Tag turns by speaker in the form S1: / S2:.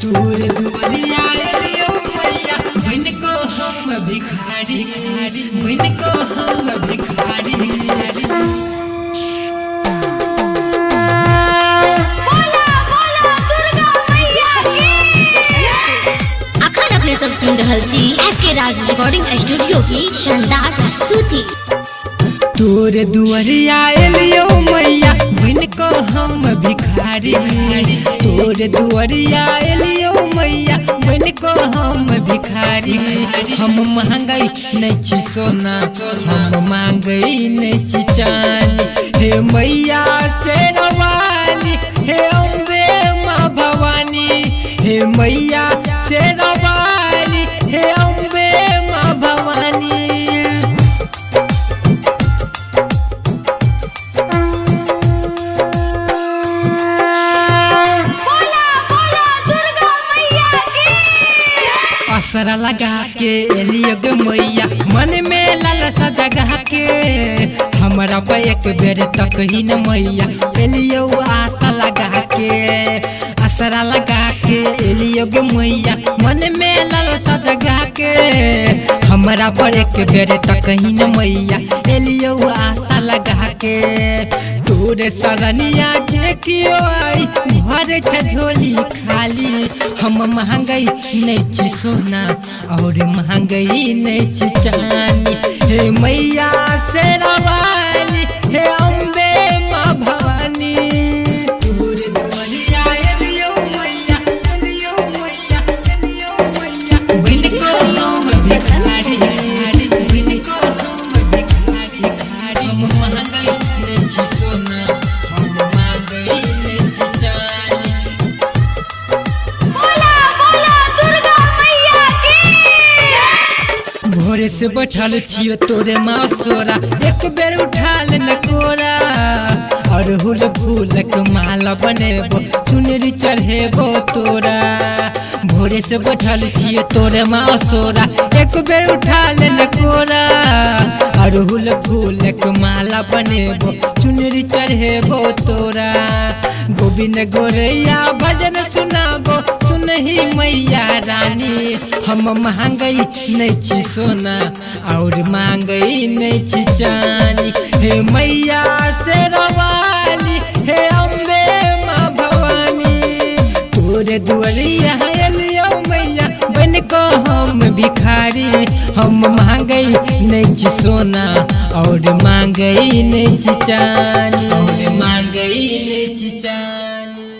S1: तोर दुआरिया एलियो मैया बन को हम भिखारी बन को हम भिखारी।
S2: अखन अपने सब सुन रहल छी एसके राज रिकॉर्डिंग स्टूडियो की शानदार प्रस्तुति।
S1: तोर दुआरिया एलियो मैया बन को हम भिखारी। तोर दुआरिया एलियो मैया बन को हम भिखारी। हम मांगई नहीं छी सोना हम मांगई नहीं छी चांदी। हे मैया शेरवाली हे अम्बे माँ भवानी। हे मैया शेरवाली हे अम्बे माँ भवानी। असरा लगा के एलियो गे मैया मन में लालसा जगा के। हमरा पे एक बेर तक ही न मैया एलियो आशा लगा के। असरा लगा के एलियो गे मैया मन में लालसा जगा के। हमरा पर एक बेर तक ही न मैया एलियो आशा लगा के। तोरे सरनिया के कियो आई भरे छ झोली खाली। हम महंगाई नहीं छी सोना और महंगाई नहीं छी चांदी। हे मैया शेरवाली हे अम्बे माँ भवानी। तोर दुआरिया एलियो मैया एलियो मैया एलियो मैया बन को हम भिखारी बन को हम भिखारी। हम महंगाई नहीं छी सोना हम महंगाई नहीं छी चांदी। भोरे से बैठल छियो तोरे माँ सोरा एक बेर उठा लेना कोरा। अड़हुल फूलक माला बनेबो चुनरी चढ़ेबो तोरा। भोरे से बैठल छियो तोरे माँ सोरा एक बेर उठा लेना कोरा। अड़हुल फूलक माला बनेबो चुनरी चढ़ेबो तोरा। गोविंद गोरैया भजन सुनाबो सुनही मैया रानी। हम महंगाई नहीं छी सोना और मांगई नहीं छी चांदी। हे मैया शेरवाली हे अम्बे माँ भवानी। तोरे दुआरिया एलियो मैया बन को हम भिखारी। हम मांगई नहीं छी सोना और मांगई नहीं छी चांदी और मांगई नहीं छी चांदी।